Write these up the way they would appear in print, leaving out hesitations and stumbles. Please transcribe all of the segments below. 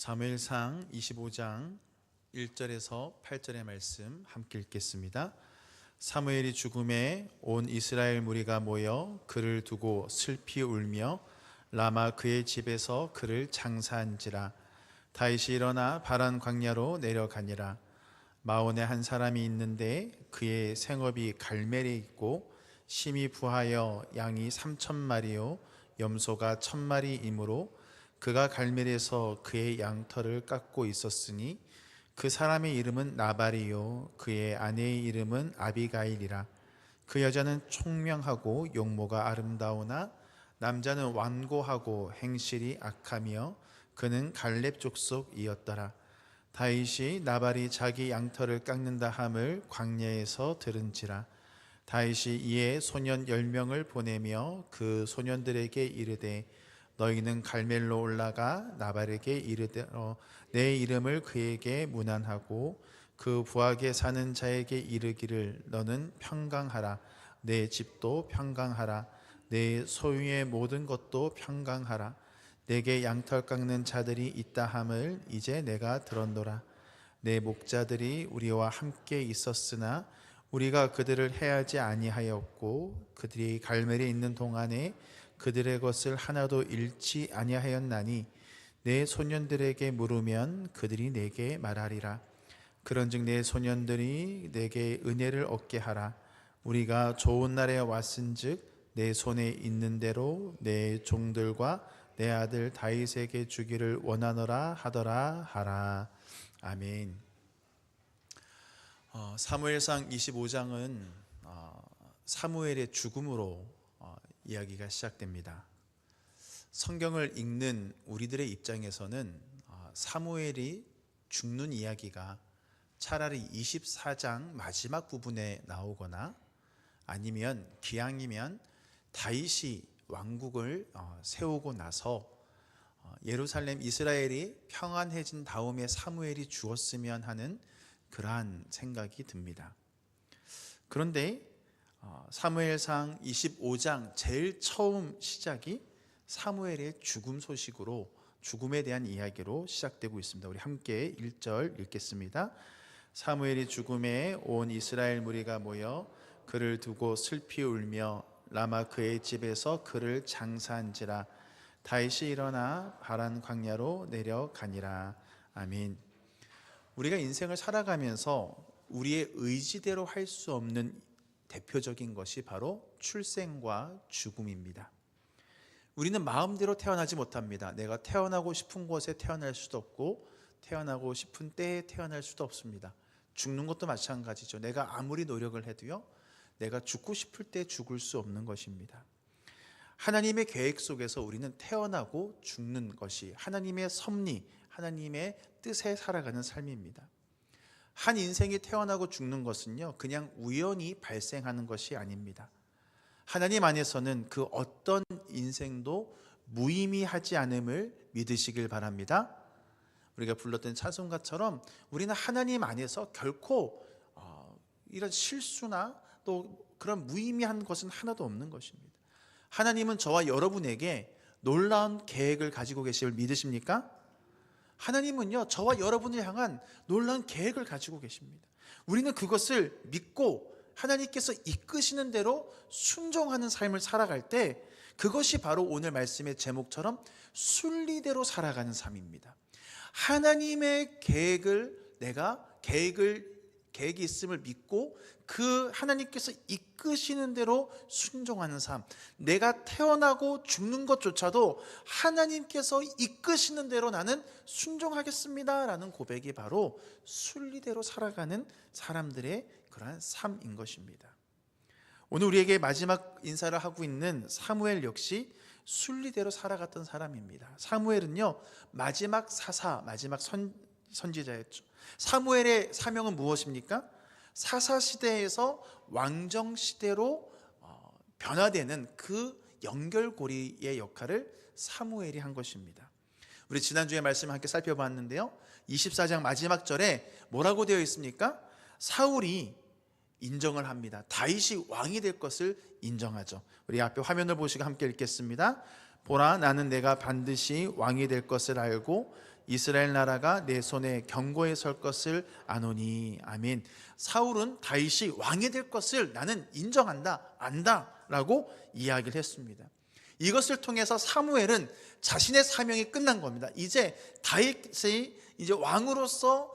사무엘상 25장 1절에서 8절의 말씀 함께 읽겠습니다. 사무엘이 죽음에 온 이스라엘 무리가 모여 그를 두고 슬피 울며 라마 그의 집에서 그를 장사한지라. 다윗이 일어나 바란 광야로 내려가니라. 마온에 한 사람이 있는데 그의 생업이 갈멜에 있고 심히 부하여 양이 3,000마리요 염소가 1,000마리이므로 그가 갈멜에서 그의 양털을 깎고 있었으니 그 사람의 이름은 나발이요 그의 아내의 이름은 아비가일이라. 그 여자는 총명하고 용모가 아름다우나 남자는 완고하고 행실이 악하며 그는 갈렙 족속이었더라. 다윗이 나발이 자기 양털을 깎는다 함을 광야에서 들은지라. 다윗이 이에 소년 10명을 보내며 그 소년들에게 이르되 너희는 갈멜로 올라가 나발에게 이르되 내 이름을 그에게 문안하고 그 부하게 사는 자에게 이르기를 너는 평강하라. 내 집도 평강하라. 내 소유의 모든 것도 평강하라. 내게 양털 깎는 자들이 있다 함을 이제 내가 들었노라. 내 목자들이 우리와 함께 있었으나 우리가 그들을 해하지 아니하였고 그들이 갈멜에 있는 동안에 그들의 것을 하나도 잃지 아니하였나니 내 소년들에게 물으면 그들이 내게 말하리라. 그런즉 내 소년들이 내게 은혜를 얻게 하라. 우리가 좋은 날에 왔은즉 내 손에 있는 대로 내 종들과 내 아들 다윗에게 주기를 원하노라 하더라 하라. 아멘. 사무엘상 25장은 사무엘의 죽음으로 이야기가 시작됩니다. 성경을 읽는 우리들의 입장에서는 사무엘이 죽는 이야기가 차라리 24장 마지막 부분에 나오거나 아니면 기왕이면 다윗이 왕국을 세우고 나서 예루살렘 이스라엘이 평안해진 다음에 사무엘이 죽었으면 하는 그러한 생각이 듭니다. 그런데 사무엘상 25장 제일 처음 시작이 사무엘의 죽음 소식으로 죽음에 대한 이야기로 시작되고 있습니다. 우리 함께 1절 읽겠습니다. 사무엘이 죽음에 온 이스라엘 무리가 모여 그를 두고 슬피 울며 라마 그의 집에서 그를 장사한지라. 다윗이 일어나 바란 광야로 내려가니라. 아멘. 우리가 인생을 살아가면서 우리의 의지대로 할 수 없는 대표적인 것이 바로 출생과 죽음입니다. 우리는 마음대로 태어나지 못합니다. 내가 태어나고 싶은 곳에 태어날 수도 없고 태어나고 싶은 때에 태어날 수도 없습니다. 죽는 것도 마찬가지죠. 내가 아무리 노력을 해도요, 내가 죽고 싶을 때 죽을 수 없는 것입니다. 하나님의 계획 속에서 우리는 태어나고 죽는 것이 하나님의 섭리, 하나님의 뜻에 살아가는 삶입니다. 한 인생이 태어나고 죽는 것은요, 그냥 우연히 발생하는 것이 아닙니다. 하나님 안에서는 그 어떤 인생도 무의미하지 않음을 믿으시길 바랍니다. 우리가 불렀던 찬송가처럼 우리는 하나님 안에서 결코 이런 실수나 또 그런 무의미한 것은 하나도 없는 것입니다. 하나님은 저와 여러분에게 놀라운 계획을 가지고 계심을 믿으십니까? 하나님은요, 저와 여러분을 향한 놀라운 계획을 가지고 계십니다. 우리는 그것을 믿고 하나님께서 이끄시는 대로 순종하는 삶을 살아갈 때 그것이 바로 오늘 말씀의 제목처럼 순리대로 살아가는 삶입니다. 하나님의 계획을 계획이 있음을 믿고 그 하나님께서 이끄시는 대로 순종하는 삶, 내가 태어나고 죽는 것조차도 하나님께서 이끄시는 대로 나는 순종하겠습니다 라는 고백이 바로 순리대로 살아가는 사람들의 그러한 삶인 것입니다. 오늘 우리에게 마지막 인사를 하고 있는 사무엘 역시 순리대로 살아갔던 사람입니다. 사무엘은요, 마지막 사사, 마지막 선지자였죠. 사무엘의 사명은 무엇입니까? 사사시대에서 왕정시대로 변화되는 그 연결고리의 역할을 사무엘이 한 것입니다. 우리 지난주에 말씀을 함께 살펴봤는데요, 24장 마지막 절에 뭐라고 되어 있습니까? 사울이 인정을 합니다. 다윗이 왕이 될 것을 인정하죠. 우리 앞에 화면을 보시고 함께 읽겠습니다. 보라, 나는 내가 반드시 왕이 될 것을 알고 이스라엘 나라가 내 손에 견고히 설 것을 아노니. 아멘. 사울은 다윗이 왕이 될 것을 나는 인정한다, 안다 라고 이야기를 했습니다. 이것을 통해서 사무엘은 자신의 사명이 끝난 겁니다. 이제 다윗이 이제 왕으로서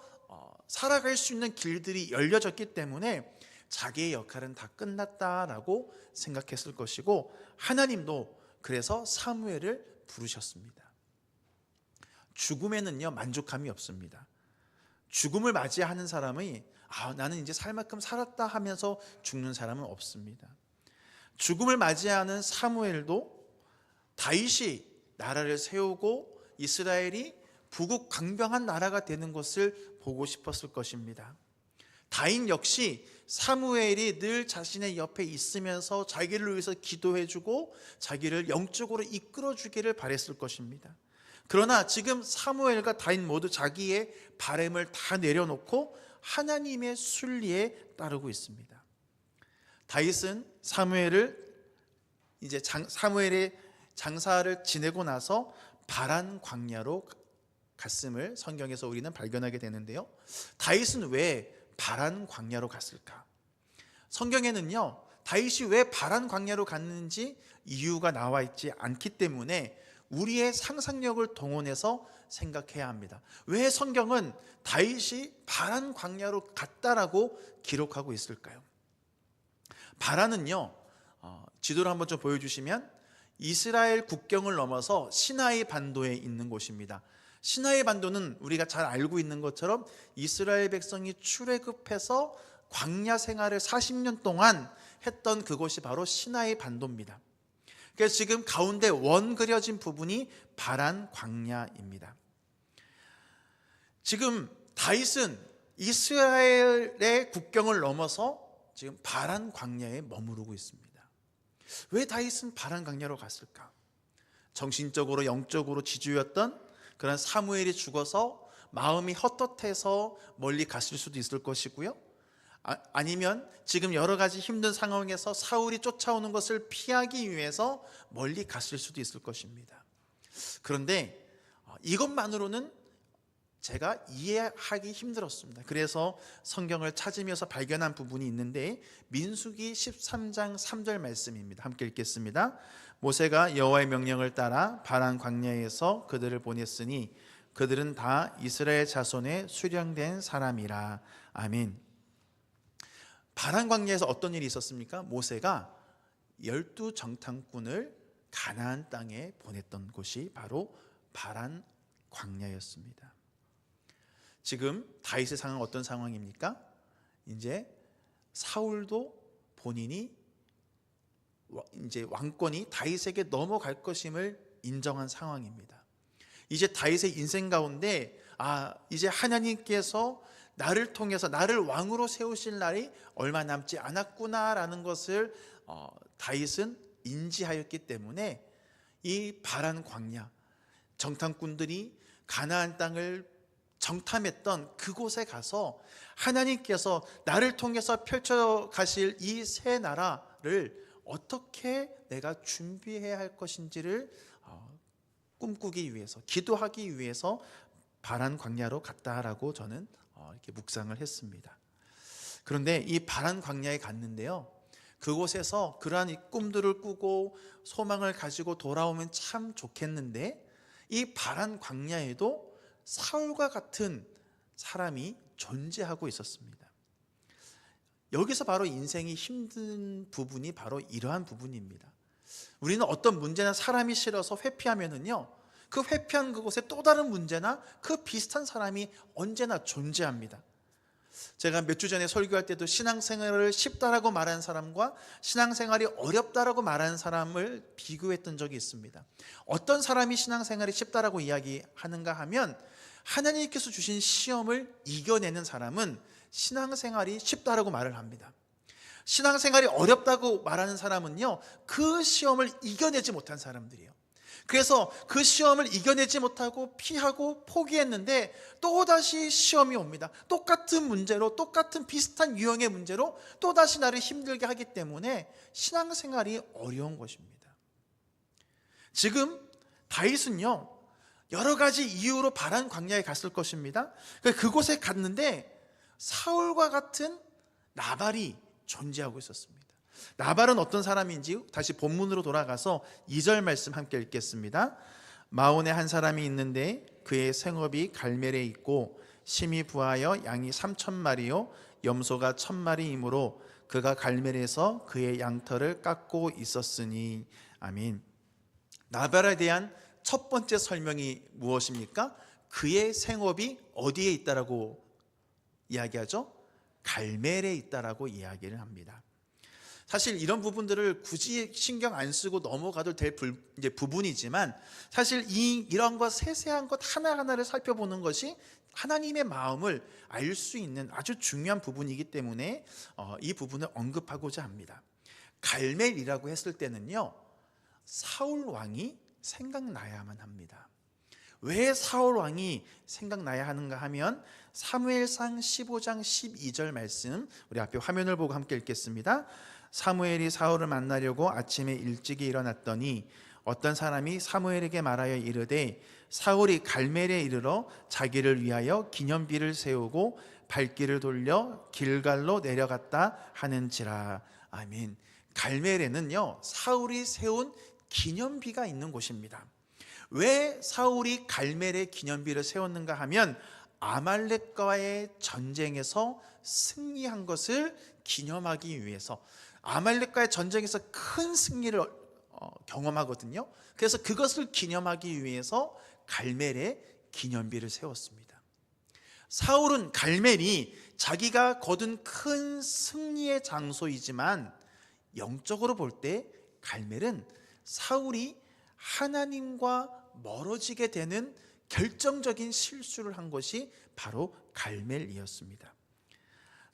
살아갈 수 있는 길들이 열려졌기 때문에 자기의 역할은 다 끝났다라고 생각했을 것이고, 하나님도 그래서 사무엘을 부르셨습니다. 죽음에는요 만족함이 없습니다. 죽음을 맞이하는 사람이 나는 이제 살 만큼 살았다 하면서 죽는 사람은 없습니다. 죽음을 맞이하는 사무엘도 다윗이 나라를 세우고 이스라엘이 부국 강병한 나라가 되는 것을 보고 싶었을 것입니다. 다윗 역시 사무엘이 늘 자신의 옆에 있으면서 자기를 위해서 기도해주고 자기를 영적으로 이끌어주기를 바랬을 것입니다. 그러나 지금 사무엘과 다윗 모두 자기의 바램을 다 내려놓고 하나님의 순리에 따르고 있습니다. 다윗은 사무엘의 장사를 지내고 나서 바란 광야로 갔음을 성경에서 우리는 발견하게 되는데요. 다윗은 왜 바란 광야로 갔을까? 성경에는요 다윗이 왜 바란 광야로 갔는지 이유가 나와 있지 않기 때문에 우리의 상상력을 동원해서 생각해야 합니다. 왜 성경은 다윗이 바란 광야로 갔다라고 기록하고 있을까요? 바란은요 지도를 한번 좀 보여주시면 이스라엘 국경을 넘어서 시나이 반도에 있는 곳입니다. 시나이 반도는 우리가 잘 알고 있는 것처럼 이스라엘 백성이 출애굽해서 광야 생활을 40년 동안 했던 그곳이 바로 시나이 반도입니다. 그래서 지금 가운데 원 그려진 부분이 바란 광야입니다. 지금 다윗은 이스라엘의 국경을 넘어서 지금 바란 광야에 머무르고 있습니다. 왜 다윗은 바란 광야로 갔을까? 정신적으로 영적으로 지주였던 그런 사무엘이 죽어서 마음이 헛헛해서 멀리 갔을 수도 있을 것이고요. 아니면 지금 여러 가지 힘든 상황에서 사울이 쫓아오는 것을 피하기 위해서 멀리 갔을 수도 있을 것입니다. 그런데 이것만으로는 제가 이해하기 힘들었습니다. 그래서 성경을 찾으면서 발견한 부분이 있는데 민수기 13장 3절 말씀입니다. 함께 읽겠습니다. 모세가 여호와의 명령을 따라 바란 광야에서 그들을 보냈으니 그들은 다 이스라엘 자손의 수령된 사람이라. 아멘. 바란 광야에서 어떤 일이 있었습니까? 모세가 12정탐꾼을 가나안 땅에 보냈던 곳이 바로 바란 광야였습니다. 지금 다윗의 상황은 어떤 상황입니까? 이제 사울도 본인이 이제 왕권이 다윗에게 넘어갈 것임을 인정한 상황입니다. 이제 다윗의 인생 가운데 이제 하나님께서 나를 통해서 나를 왕으로 세우실 날이 얼마 남지 않았구나라는 것을 다윗은 인지하였기 때문에 이 바란 광야, 정탐꾼들이 가나안 땅을 정탐했던 그곳에 가서 하나님께서 나를 통해서 펼쳐 가실 이 새 나라를 어떻게 내가 준비해야 할 것인지를 꿈꾸기 위해서, 기도하기 위해서 바란 광야로 갔다라고 저는 이렇게 묵상을 했습니다. 그런데 이 바란 광야에 갔는데요, 그곳에서 그러한 이 꿈들을 꾸고 소망을 가지고 돌아오면 참 좋겠는데 이 바란 광야에도 사울과 같은 사람이 존재하고 있었습니다. 여기서 바로 인생이 힘든 부분이 바로 이러한 부분입니다. 우리는 어떤 문제나 사람이 싫어서 회피하면은요, 그 회피한 그곳에 또 다른 문제나 그 비슷한 사람이 언제나 존재합니다. 제가 몇 주 전에 설교할 때도 신앙생활을 쉽다라고 말하는 사람과 신앙생활이 어렵다라고 말하는 사람을 비교했던 적이 있습니다. 어떤 사람이 신앙생활이 쉽다라고 이야기하는가 하면 하나님께서 주신 시험을 이겨내는 사람은 신앙생활이 쉽다라고 말을 합니다. 신앙생활이 어렵다고 말하는 사람은요, 그 시험을 이겨내지 못한 사람들이에요. 그래서 그 시험을 이겨내지 못하고 피하고 포기했는데 또다시 시험이 옵니다. 똑같은 문제로, 똑같은 비슷한 유형의 문제로 또다시 나를 힘들게 하기 때문에 신앙생활이 어려운 것입니다. 지금 다윗은요, 여러 가지 이유로 바란 광야에 갔을 것입니다. 그곳에 갔는데 사울과 같은 나발이 존재하고 있었습니다. 나발은 어떤 사람인지 다시 본문으로 돌아가서 2절 말씀 함께 읽겠습니다. 마온에 한 사람이 있는데 그의 생업이 갈멜에 있고 심히 부하여 양이 3,000마리요 염소가 1,000마리이므로 그가 갈멜에서 그의 양털을 깎고 있었으니. 아멘. 나발에 대한 첫 번째 설명이 무엇입니까? 그의 생업이 어디에 있다라고 이야기하죠? 갈멜에 있다라고 이야기를 합니다. 사실 이런 부분들을 굳이 신경 안 쓰고 넘어가도 될 부분이지만 사실 이런 것 세세한 것 하나하나를 살펴보는 것이 하나님의 마음을 알 수 있는 아주 중요한 부분이기 때문에 이 부분을 언급하고자 합니다. 갈멜이라고 했을 때는요, 사울 왕이 생각나야만 합니다. 왜 사울 왕이 생각나야 하는가 하면 사무엘상 15장 12절 말씀, 우리 앞에 화면을 보고 함께 읽겠습니다. 사무엘이 사울을 만나려고 아침에 일찍이 일어났더니 어떤 사람이 사무엘에게 말하여 이르되 사울이 갈멜에 이르러 자기를 위하여 기념비를 세우고 발길을 돌려 길갈로 내려갔다 하는지라. 아멘. 갈멜에는요, 사울이 세운 기념비가 있는 곳입니다. 왜 사울이 갈멜에 기념비를 세웠는가 하면 아말렉과의 전쟁에서 승리한 것을 기념하기 위해서, 아말렉과의 전쟁에서 큰 승리를 경험하거든요. 그래서 그것을 기념하기 위해서 갈멜에 기념비를 세웠습니다. 사울은 갈멜이 자기가 거둔 큰 승리의 장소이지만 영적으로 볼 때 갈멜은 사울이 하나님과 멀어지게 되는 결정적인 실수를 한 것이 바로 갈멜이었습니다.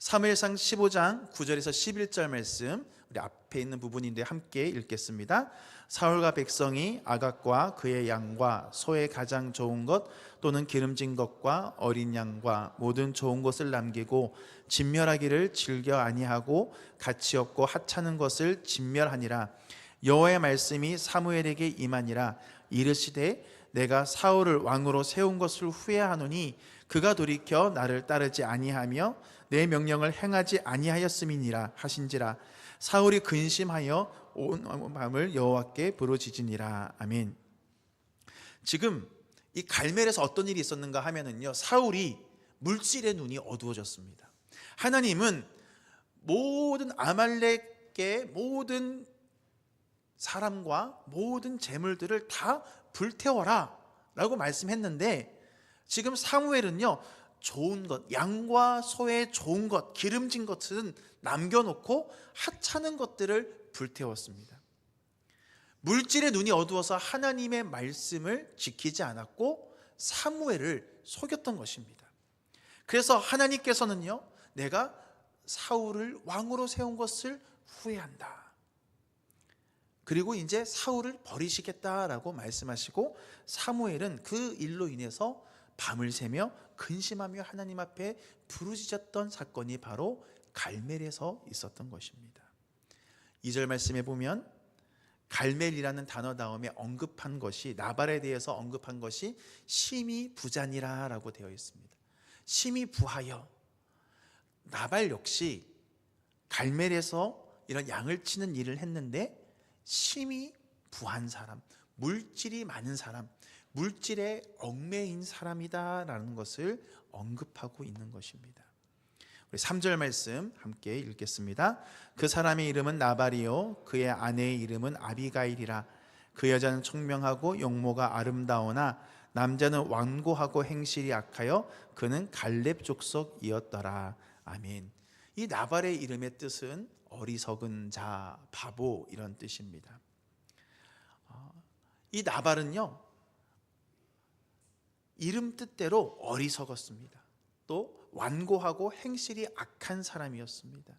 사무엘상 15장 9절에서 11절 말씀, 우리 앞에 있는 부분인데 함께 읽겠습니다. 사울과 백성이 아각과 그의 양과 소의 가장 좋은 것 또는 기름진 것과 어린 양과 모든 좋은 것을 남기고 진멸하기를 즐겨 아니하고 가치 없고 하찮은 것을 진멸하니라. 여호와의 말씀이 사무엘에게 임하니라. 이르시되 내가 사울을 왕으로 세운 것을 후회하노니 그가 돌이켜 나를 따르지 아니하며 내 명령을 행하지 아니하였음이니라 하신지라. 사울이 근심하여 온 밤을 여호와께 부르짖으니라. 아멘. 지금 이 갈멜에서 어떤 일이 있었는가 하면은요, 사울이 물질의 눈이 어두워졌습니다. 하나님은 모든 아말렉의 모든 사람과 모든 재물들을 다 불태워라 라고 말씀했는데, 지금 사무엘은요, 좋은 것, 양과 소의 좋은 것, 기름진 것은 남겨놓고 하찮은 것들을 불태웠습니다. 물질의 눈이 어두워서 하나님의 말씀을 지키지 않았고 사무엘을 속였던 것입니다. 그래서 하나님께서는요, 내가 사울을 왕으로 세운 것을 후회한다. 그리고 이제 사울을 버리시겠다라고 말씀하시고 사무엘은 그 일로 인해서 밤을 새며 근심하며 하나님 앞에 부르짖었던 사건이 바로 갈멜에서 있었던 것입니다. 2절 말씀에 보면 갈멜이라는 단어 다음에 언급한 것이, 나발에 대해서 언급한 것이 심히 부자니라라고 되어 있습니다. 심히 부하여. 나발 역시 갈멜에서 이런 양을 치는 일을 했는데 심히 부한 사람, 물질이 많은 사람, 물질에 얽매인 사람이다라는 것을 언급하고 있는 것입니다. 우리 3절 말씀 함께 읽겠습니다. 그 사람의 이름은 나발이요 그의 아내의 이름은 아비가일이라. 그 여자는 총명하고 용모가 아름다우나 남자는 완고하고 행실이 악하여 그는 갈렙 족속이었더라. 아멘. 이 나발의 이름의 뜻은 어리석은 자, 바보 이런 뜻입니다. 이 나발은요, 이름 뜻대로 어리석었습니다. 또 완고하고 행실이 악한 사람이었습니다.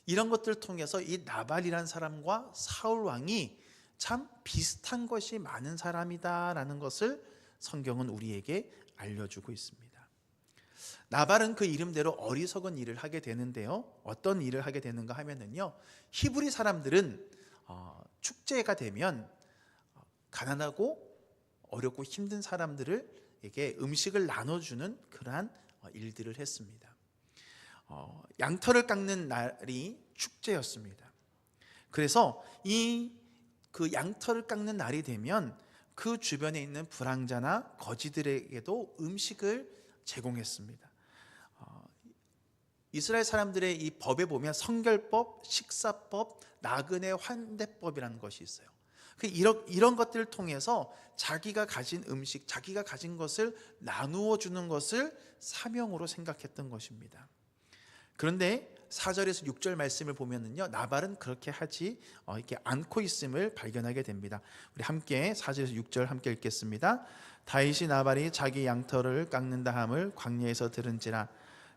이런 것들을 통해서 이 나발이라는 사람과 사울 왕이 참 비슷한 것이 많은 사람이다라는 것을 성경은 우리에게 알려주고 있습니다. 나발은 그 이름대로 어리석은 일을 하게 되는데요, 어떤 일을 하게 되는가 하면은요, 히브리 사람들은 축제가 되면 가난하고 어렵고 힘든 사람들에게 음식을 나눠주는 그러한 일들을 했습니다. 양털을 깎는 날이 축제였습니다. 그래서 그 양털을 깎는 날이 되면 그 주변에 있는 불황자나 거지들에게도 음식을 제공했습니다. 이스라엘 사람들의 이 법에 보면 성결법, 식사법, 나그네 환대법이라는 것이 있어요. 이런 것들을 통해서 자기가 가진 음식, 자기가 가진 것을 나누어 주는 것을 사명으로 생각했던 것입니다. 그런데 4절에서 6절 말씀을 보면은요, 나발은 그렇게 하지 이렇게 않고 있음을 발견하게 됩니다. 우리 함께 4절에서 6절 함께 읽겠습니다. 다윗이 나발이 자기 양털을 깎는다 함을 광야에서 들은지라.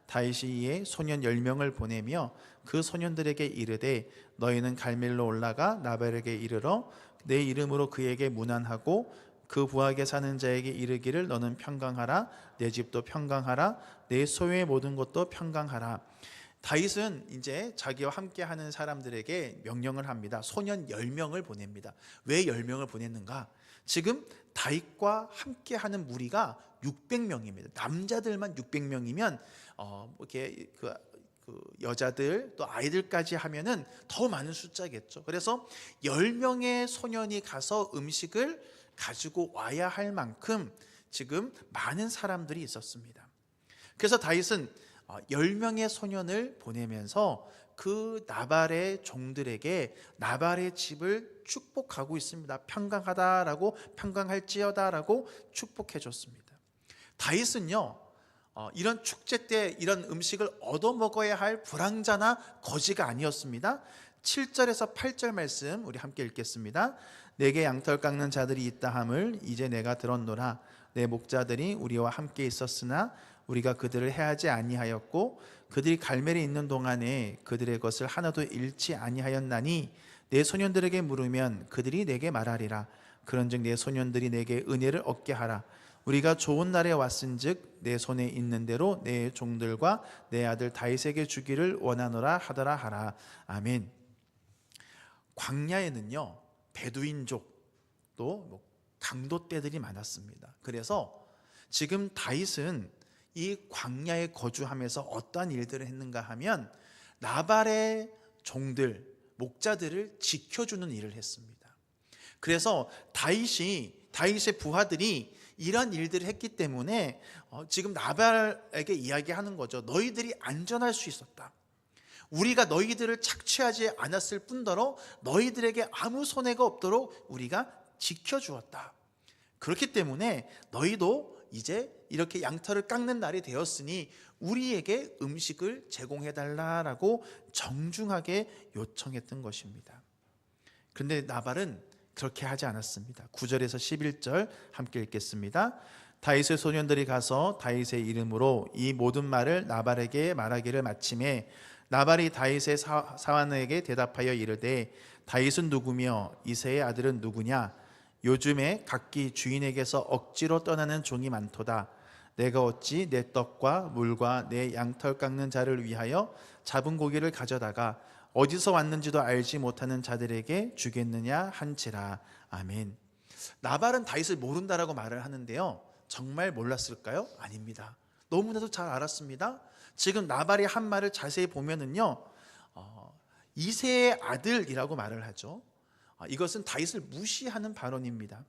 다윗이 이에 소년 10명을 보내며 그 소년들에게 이르되 너희는 갈멜로 올라가 나발에게 이르러 내 이름으로 그에게 문안하고 그 부하게 사는 자에게 이르기를 너는 평강하라, 내 집도 평강하라, 내 소유의 모든 것도 평강하라. 다윗은 이제 자기와 함께 하는 사람들에게 명령을 합니다. 소년 10명을 보냅니다. 왜 10명을 보냈는가? 지금 다윗과 함께 하는 무리가 600명입니다. 남자들만 600명이면 이렇게 그 여자들 또 아이들까지 하면은 더 많은 숫자겠죠. 그래서 10명의 소년이 가서 음식을 가지고 와야 할 만큼 지금 많은 사람들이 있었습니다. 그래서 다윗은 10명의 소년을 보내면서 그 나발의 종들에게 나발의 집을 축복하고 있습니다. 평강하다라고, 평강할지어다라고 축복해 줬습니다. 다윗은요, 이런 축제 때 이런 음식을 얻어먹어야 할 불황자나 거지가 아니었습니다. 7절에서 8절 말씀 우리 함께 읽겠습니다. 내게 양털 깎는 자들이 있다 함을 이제 내가 들었노라. 내 목자들이 우리와 함께 있었으나 우리가 그들을 해하지 아니하였고 그들이 갈멜에 있는 동안에 그들의 것을 하나도 잃지 아니하였나니 내 소년들에게 물으면 그들이 내게 말하리라. 그런즉 내 소년들이 내게 은혜를 얻게 하라. 우리가 좋은 날에 왔은즉 내 손에 있는 대로 내 종들과 내 아들 다윗에게 주기를 원하노라 하더라 하라. 아멘. 광야에는요, 베두인족 또 강도 떼들이 많았습니다. 그래서 지금 다윗은 이 광야에 거주하면서 어떠한 일들을 했는가 하면 나발의 종들, 목자들을 지켜주는 일을 했습니다. 그래서 다윗의 부하들이 이런 일들을 했기 때문에 지금 나발에게 이야기하는 거죠. 너희들이 안전할 수 있었다. 우리가 너희들을 착취하지 않았을 뿐더러 너희들에게 아무 손해가 없도록 우리가 지켜주었다. 그렇기 때문에 너희도 이제 이렇게 양털을 깎는 날이 되었으니 우리에게 음식을 제공해달라라고 정중하게 요청했던 것입니다. 그런데 나발은 그렇게 하지 않았습니다. 9절에서 11절 함께 읽겠습니다. 다윗의 소년들이 가서 다윗의 이름으로 이 모든 말을 나발에게 말하기를 마침에 나발이 다윗의 사환에게 대답하여 이르되 다윗은 누구며 이새의 아들은 누구냐? 요즘에 각기 주인에게서 억지로 떠나는 종이 많도다. 내가 어찌 내 떡과 물과 내 양털 깎는 자를 위하여 잡은 고기를 가져다가 어디서 왔는지도 알지 못하는 자들에게 주겠느냐 한지라. 아멘. 나발은 다윗을 모른다라고 말을 하는데요, 정말 몰랐을까요? 아닙니다. 너무나도 잘 알았습니다. 지금 나발이 한 말을 자세히 보면은요, 이새의 아들이라고 말을 하죠. 이것은 다윗을 무시하는 발언입니다.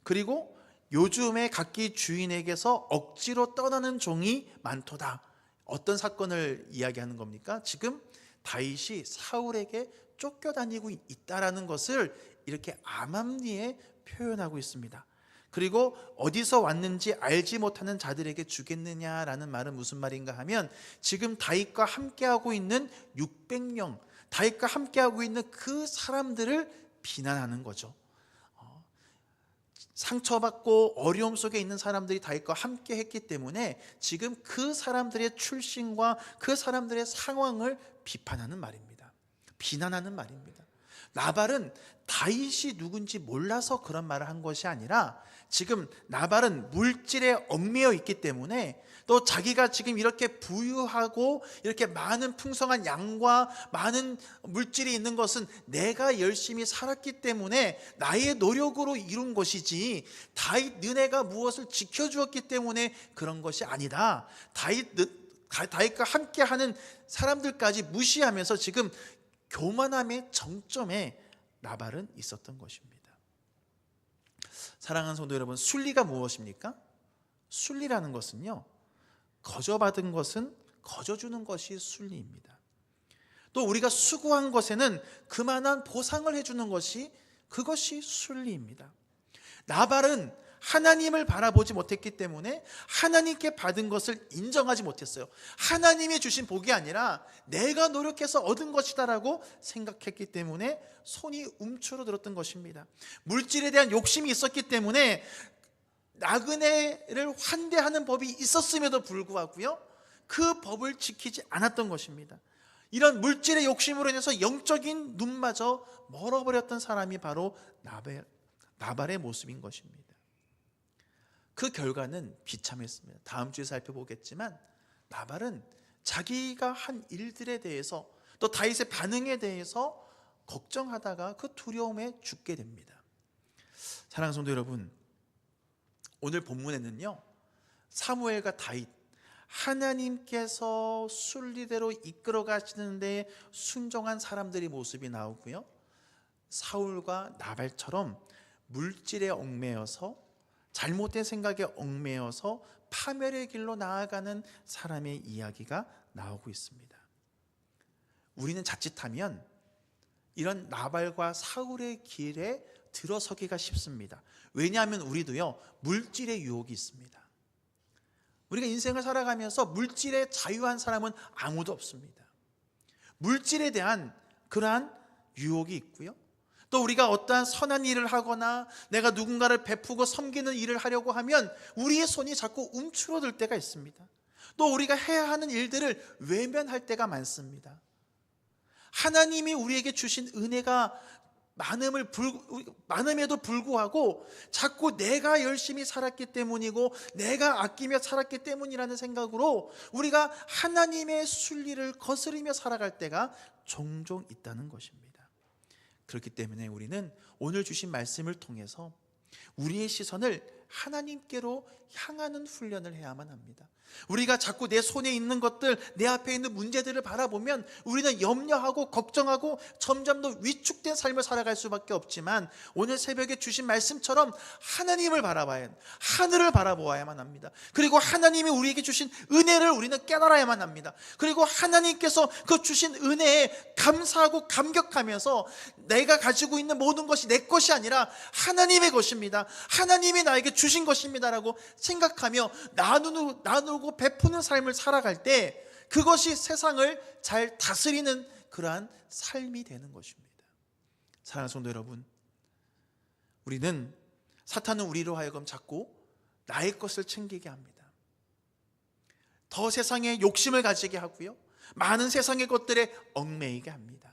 그리고 요즘에 각기 주인에게서 억지로 떠나는 종이 많도다. 어떤 사건을 이야기하는 겁니까? 지금 다윗이 사울에게 쫓겨다니고 있다라는 것을 이렇게 암암리에 표현하고 있습니다. 그리고 어디서 왔는지 알지 못하는 자들에게 주겠느냐라는 말은 무슨 말인가 하면 지금 다윗과 함께하고 있는 600명, 다윗과 함께하고 있는 그 사람들을 비난하는 거죠. 상처받고 어려움 속에 있는 사람들이 다윗과 함께 했기 때문에 지금 그 사람들의 출신과 그 사람들의 상황을 비판하는 말입니다. 비난하는 말입니다. 나발은 다윗이 누군지 몰라서 그런 말을 한 것이 아니라 지금 나발은 물질에 얽매여 있기 때문에 또 자기가 지금 이렇게 부유하고 이렇게 많은 풍성한 양과 많은 물질이 있는 것은 내가 열심히 살았기 때문에 나의 노력으로 이룬 것이지 다윗 너네가 무엇을 지켜주었기 때문에 그런 것이 아니다. 다윗과 함께하는 사람들까지 무시하면서 지금 교만함의 정점에 나발은 있었던 것입니다. 사랑하는 성도 여러분, 순리가 무엇입니까? 순리라는 것은요, 거저받은 것은 거저주는 것이 순리입니다. 또 우리가 수고한 것에는 그만한 보상을 해주는 것이 그것이 순리입니다. 나발은 하나님을 바라보지 못했기 때문에 하나님께 받은 것을 인정하지 못했어요. 하나님이 주신 복이 아니라 내가 노력해서 얻은 것이다라고 생각했기 때문에 손이 움츠러들었던 것입니다. 물질에 대한 욕심이 있었기 때문에 나그네를 환대하는 법이 있었음에도 불구하고요, 그 법을 지키지 않았던 것입니다. 이런 물질의 욕심으로 인해서 영적인 눈마저 멀어버렸던 사람이 바로 나발의 모습인 것입니다. 그 결과는 비참했습니다. 다음 주에 살펴보겠지만 나발은 자기가 한 일들에 대해서 또 다윗의 반응에 대해서 걱정하다가 그 두려움에 죽게 됩니다. 사랑하는 성도 여러분, 오늘 본문에는요, 사무엘과 다윗, 하나님께서 순리대로 이끌어 가시는데 순종한 사람들의 모습이 나오고요, 사울과 나발처럼 물질에 얽매여서 잘못된 생각에 얽매여서 파멸의 길로 나아가는 사람의 이야기가 나오고 있습니다. 우리는 자칫하면 이런 나발과 사울의 길에 들어서기가 쉽습니다. 왜냐하면 우리도요, 물질의 유혹이 있습니다. 우리가 인생을 살아가면서 물질에 자유한 사람은 아무도 없습니다. 물질에 대한 그러한 유혹이 있고요, 또 우리가 어떠한 선한 일을 하거나 내가 누군가를 베푸고 섬기는 일을 하려고 하면 우리의 손이 자꾸 움츠러들 때가 있습니다. 또 우리가 해야 하는 일들을 외면할 때가 많습니다. 하나님이 우리에게 주신 은혜가 많음에도 불구하고 자꾸 내가 열심히 살았기 때문이고 내가 아끼며 살았기 때문이라는 생각으로 우리가 하나님의 순리를 거스르며 살아갈 때가 종종 있다는 것입니다. 그렇기 때문에 우리는 오늘 주신 말씀을 통해서 우리의 시선을 하나님께로 향하는 훈련을 해야만 합니다. 우리가 자꾸 내 손에 있는 것들, 내 앞에 있는 문제들을 바라보면 우리는 염려하고 걱정하고 점점 더 위축된 삶을 살아갈 수밖에 없지만 오늘 새벽에 주신 말씀처럼 하나님을 바라봐야, 하늘을 바라보아야만 합니다. 그리고 하나님이 우리에게 주신 은혜를 우리는 깨달아야만 합니다. 그리고 하나님께서 그 주신 은혜에 감사하고 감격하면서 내가 가지고 있는 모든 것이 내 것이 아니라 하나님의 것입니다, 하나님이 나에게 주신 것입니다라고 생각하며 나누고 베푸는 삶을 살아갈 때 그것이 세상을 잘 다스리는 그러한 삶이 되는 것입니다. 사랑하는 성도 여러분, 사탄은 우리로 하여금 자꾸 나의 것을 챙기게 합니다. 더 세상에 욕심을 가지게 하고요, 많은 세상의 것들에 얽매이게 합니다.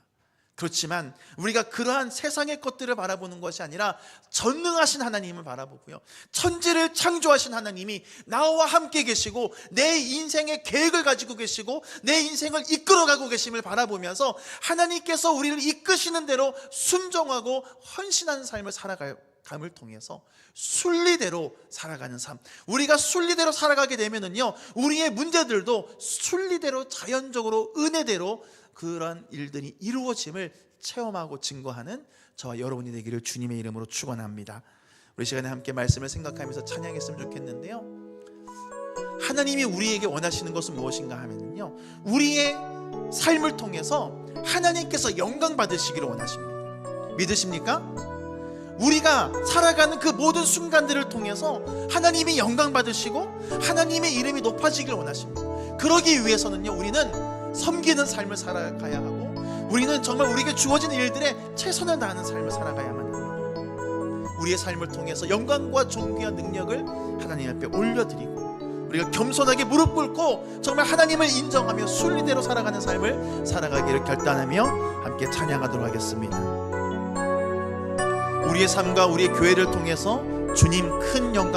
그렇지만 우리가 그러한 세상의 것들을 바라보는 것이 아니라 전능하신 하나님을 바라보고요, 천지를 창조하신 하나님이 나와 함께 계시고 내 인생의 계획을 가지고 계시고 내 인생을 이끌어가고 계심을 바라보면서 하나님께서 우리를 이끄시는 대로 순종하고 헌신하는 삶을 살아감을 통해서 순리대로 살아가는 삶, 우리가 순리대로 살아가게 되면은요, 우리의 문제들도 순리대로 자연적으로 은혜대로 그런 일들이 이루어짐을 체험하고 증거하는 저와 여러분이 되기를 주님의 이름으로 축원합니다. 우리 시간에 함께 말씀을 생각하면서 찬양했으면 좋겠는데요, 하나님이 우리에게 원하시는 것은 무엇인가 하면요, 우리의 삶을 통해서 하나님께서 영광 받으시기를 원하십니다. 믿으십니까? 우리가 살아가는 그 모든 순간들을 통해서 하나님이 영광 받으시고 하나님의 이름이 높아지기를 원하십니다. 그러기 위해서는요, 우리는 섬기는 삶을 살아가야 하고 우리는 정말 우리에게 주어진 일들에 최선을 다하는 삶을 살아가야만 합니다. 우리의 삶을 통해서 영광과 존귀와 능력을 하나님 앞에 올려드리고 우리가 겸손하게 무릎 꿇고 정말 하나님을 인정하며 순리대로 살아가는 삶을 살아가기를 결단하며 함께 찬양하도록 하겠습니다. 우리의 삶과 우리의 교회를 통해서 주님 큰 영광